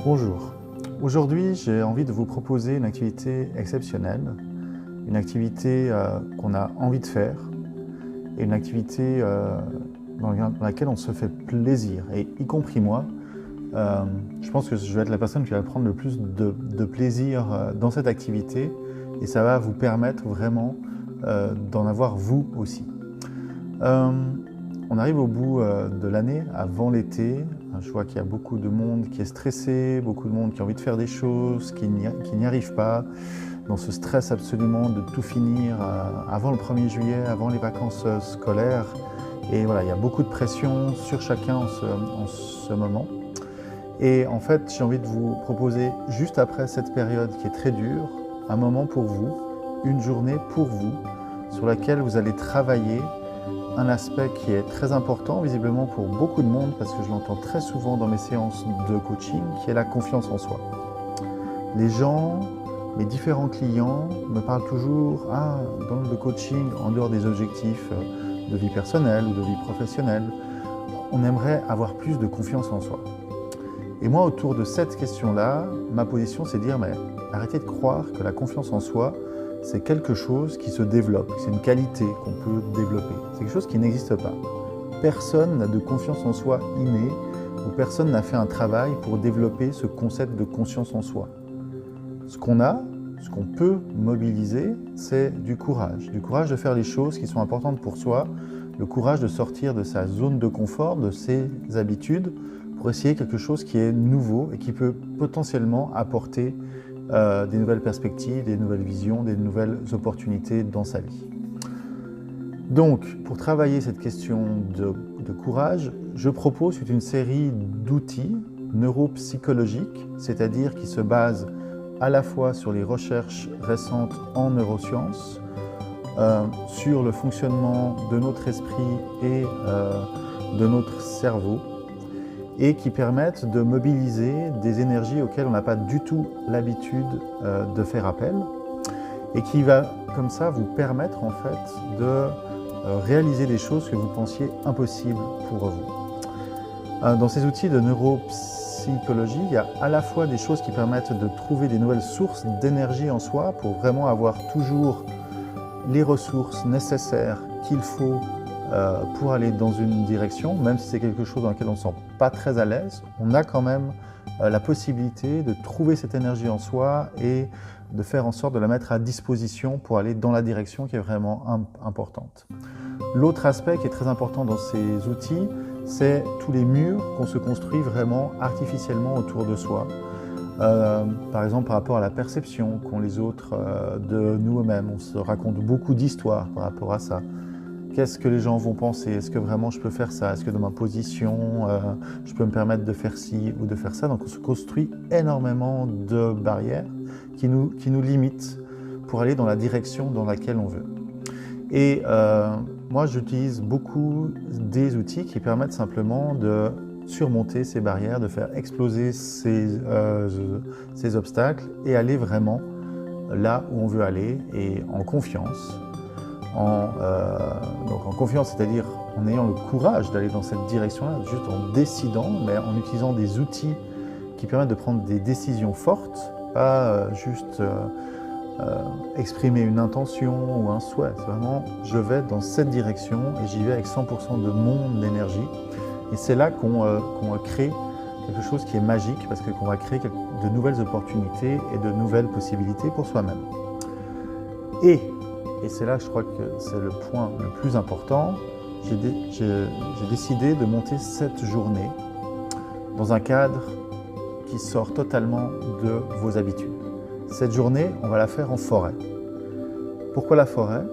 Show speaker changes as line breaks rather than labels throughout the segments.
Bonjour. Aujourd'hui, j'ai envie de vous proposer une activité exceptionnelle, une activité qu'on a envie de faire et une activité dans laquelle on se fait plaisir. Et y compris moi, je pense que je vais être la personne qui va prendre le plus de plaisir dans cette activité et ça va vous permettre vraiment d'en avoir vous aussi. On arrive au bout de l'année, avant l'été. Je vois qu'il y a beaucoup de monde qui est stressé, beaucoup de monde qui a envie de faire des choses, qui n'y arrive pas, dans ce stress absolument de tout finir avant le 1er juillet, avant les vacances scolaires. Et voilà, il y a beaucoup de pression sur chacun en ce moment. Et en fait, j'ai envie de vous proposer, juste après cette période qui est très dure, un moment pour vous, une journée pour vous, sur laquelle vous allez travailler un aspect qui est très important, visiblement pour beaucoup de monde, parce que je l'entends très souvent dans mes séances de coaching, qui est la confiance en soi. Les gens, mes différents clients me parlent toujours, dans le coaching, en dehors des objectifs de vie personnelle ou de vie professionnelle, on aimerait avoir plus de confiance en soi. Et moi, autour de cette question-là, ma position, c'est de dire, mais arrêtez de croire que la confiance en soi, c'est quelque chose qui se développe, c'est une qualité qu'on peut développer. C'est quelque chose qui n'existe pas. Personne n'a de confiance en soi innée ou personne n'a fait un travail pour développer ce concept de conscience en soi. Ce qu'on a, ce qu'on peut mobiliser, c'est du courage de faire les choses qui sont importantes pour soi, le courage de sortir de sa zone de confort, de ses habitudes, pour essayer quelque chose qui est nouveau et qui peut potentiellement apporter des nouvelles perspectives, des nouvelles visions, des nouvelles opportunités dans sa vie. Donc, pour travailler cette question de courage, je propose une série d'outils neuropsychologiques, c'est-à-dire qui se basent à la fois sur les recherches récentes en neurosciences, sur le fonctionnement de notre esprit et de notre cerveau, et qui permettent de mobiliser des énergies auxquelles on n'a pas du tout l'habitude de faire appel et qui va comme ça vous permettre en fait de réaliser des choses que vous pensiez impossibles pour vous. Dans ces outils de neuropsychologie, il y a à la fois des choses qui permettent de trouver des nouvelles sources d'énergie en soi pour vraiment avoir toujours les ressources nécessaires qu'il faut pour aller dans une direction, même si c'est quelque chose dans lequel on ne se sent pas très à l'aise, on a quand même la possibilité de trouver cette énergie en soi et de faire en sorte de la mettre à disposition pour aller dans la direction qui est vraiment importante. L'autre aspect qui est très important dans ces outils, c'est tous les murs qu'on se construit vraiment artificiellement autour de soi. Par exemple, par rapport à la perception qu'ont les autres de nous-mêmes. On se raconte beaucoup d'histoires par rapport à ça. Qu'est-ce que les gens vont penser? Est-ce que vraiment je peux faire ça? Est-ce que dans ma position, je peux me permettre de faire ci ou de faire ça? Donc on se construit énormément de barrières qui nous limitent pour aller dans la direction dans laquelle on veut. Et moi, j'utilise beaucoup des outils qui permettent simplement de surmonter ces barrières, de faire exploser ces obstacles et aller vraiment là où on veut aller et en confiance. Donc en confiance, c'est-à-dire en ayant le courage d'aller dans cette direction-là, juste en décidant, mais en utilisant des outils qui permettent de prendre des décisions fortes, pas juste exprimer une intention ou un souhait. C'est vraiment, je vais dans cette direction et j'y vais avec 100% de mon énergie. Et c'est là qu'on va créer quelque chose qui est magique, parce qu'on va créer de nouvelles opportunités et de nouvelles possibilités pour soi-même. Et c'est là que je crois que c'est le point le plus important, j'ai décidé de monter cette journée dans un cadre qui sort totalement de vos habitudes. Cette journée, on va la faire en forêt. Pourquoi la forêt?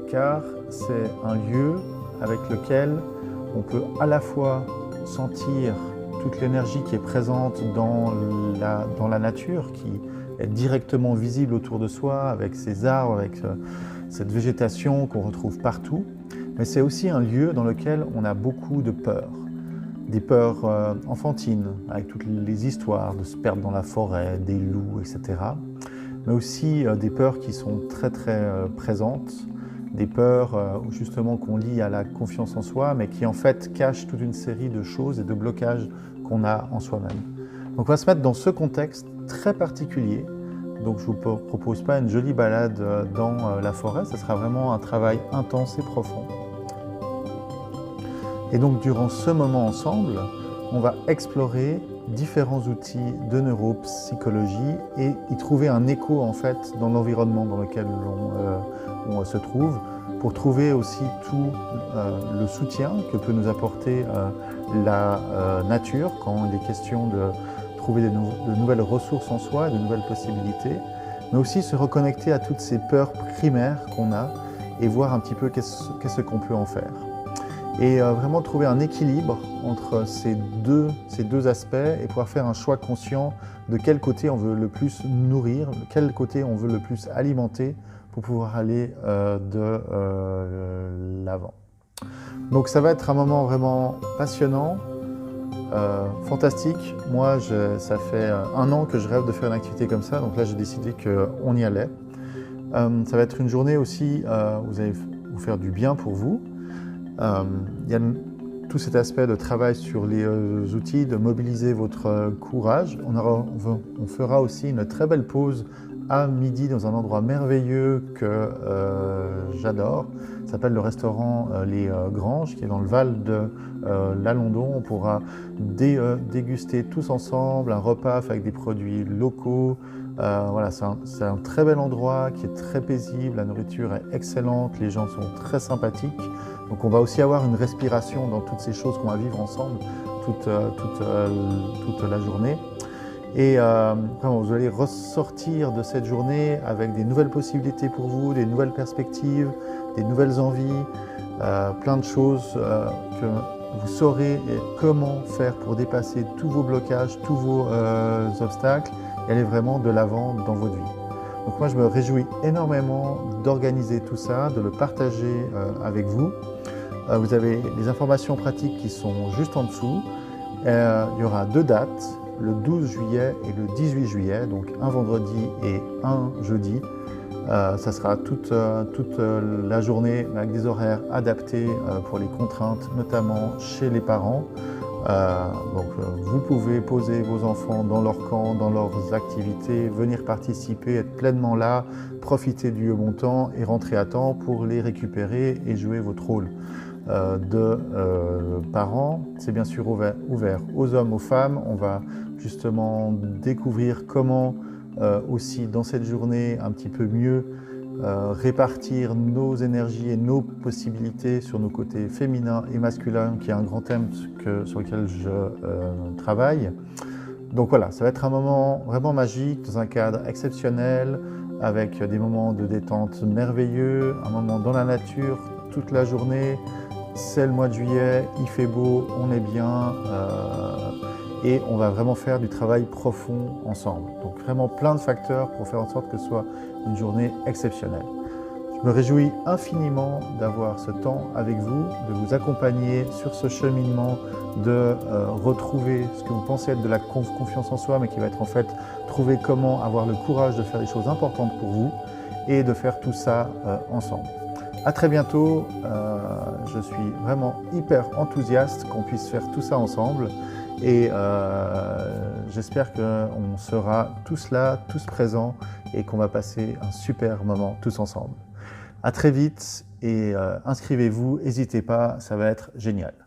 Car c'est un lieu avec lequel on peut à la fois sentir toute l'énergie qui est présente dans la nature, qui est directement visible autour de soi, avec ces arbres, avec cette végétation qu'on retrouve partout. Mais c'est aussi un lieu dans lequel on a beaucoup de peurs. Des peurs enfantines, avec toutes les histoires de se perdre dans la forêt, des loups, etc. Mais aussi des peurs qui sont très très présentes, des peurs justement qu'on lie à la confiance en soi, mais qui en fait cachent toute une série de choses et de blocages qu'on a en soi-même. Donc on va se mettre dans ce contexte très particulier. Donc je ne vous propose pas une jolie balade dans la forêt, ce sera vraiment un travail intense et profond. Et donc durant ce moment ensemble, on va explorer différents outils de neuropsychologie et y trouver un écho en fait dans l'environnement dans lequel on se trouve, pour trouver aussi tout le soutien que peut nous apporter la nature quand il est question de trouver de nouvelles ressources en soi, de nouvelles possibilités, mais aussi se reconnecter à toutes ces peurs primaires qu'on a et voir un petit peu qu'est-ce qu'on peut en faire. Et vraiment trouver un équilibre entre ces deux aspects et pouvoir faire un choix conscient de quel côté on veut le plus nourrir, de quel côté on veut le plus alimenter pour pouvoir aller de l'avant. Donc ça va être un moment vraiment passionnant, fantastique. Moi, ça fait 1 an que je rêve de faire une activité comme ça, donc là j'ai décidé qu'on y allait. Ça va être une journée aussi où vous allez vous faire du bien pour vous. Il y a tout cet aspect de travail sur les outils, de mobiliser votre courage. On fera aussi une très belle pause à midi dans un endroit merveilleux que j'adore. Ça s'appelle le restaurant Les Granges, qui est dans le Val de l'Alondon. On pourra déguster tous ensemble un repas avec des produits locaux. Voilà, c'est un très bel endroit qui est très paisible, la nourriture est excellente, les gens sont très sympathiques. Donc on va aussi avoir une respiration dans toutes ces choses qu'on va vivre ensemble toute la journée. Et vous allez ressortir de cette journée avec des nouvelles possibilités pour vous, des nouvelles perspectives, des nouvelles envies, plein de choses que vous saurez comment faire pour dépasser tous vos blocages, tous vos obstacles et aller vraiment de l'avant dans votre vie. Donc moi je me réjouis énormément d'organiser tout ça, de le partager avec vous. Vous avez les informations pratiques qui sont juste en dessous. Il y aura 2 dates, le 12 juillet et le 18 juillet, donc un vendredi et un jeudi. Ça sera toute la journée avec des horaires adaptés pour les contraintes, notamment chez les parents. Vous pouvez poser vos enfants dans leur camp, dans leurs activités, venir participer, être pleinement là, profiter du bon temps et rentrer à temps pour les récupérer et jouer votre rôle de parents. C'est bien sûr ouvert aux hommes, aux femmes. On va justement découvrir comment aussi dans cette journée un petit peu mieux répartir nos énergies et nos possibilités sur nos côtés féminins et masculins, qui est un grand thème sur lequel je travaille. Donc voilà, ça va être un moment vraiment magique, dans un cadre exceptionnel, avec des moments de détente merveilleux, un moment dans la nature toute la journée. C'est le mois de juillet, il fait beau, on est bien et on va vraiment faire du travail profond ensemble. Donc vraiment plein de facteurs pour faire en sorte que ce soit une journée exceptionnelle. Je me réjouis infiniment d'avoir ce temps avec vous, de vous accompagner sur ce cheminement, de retrouver ce que vous pensez être de la confiance en soi, mais qui va être en fait trouver comment avoir le courage de faire des choses importantes pour vous et de faire tout ça ensemble. À très bientôt, je suis vraiment hyper enthousiaste qu'on puisse faire tout ça ensemble et j'espère qu'on sera tous là, tous présents et qu'on va passer un super moment tous ensemble. À très vite et inscrivez-vous, n'hésitez pas, ça va être génial.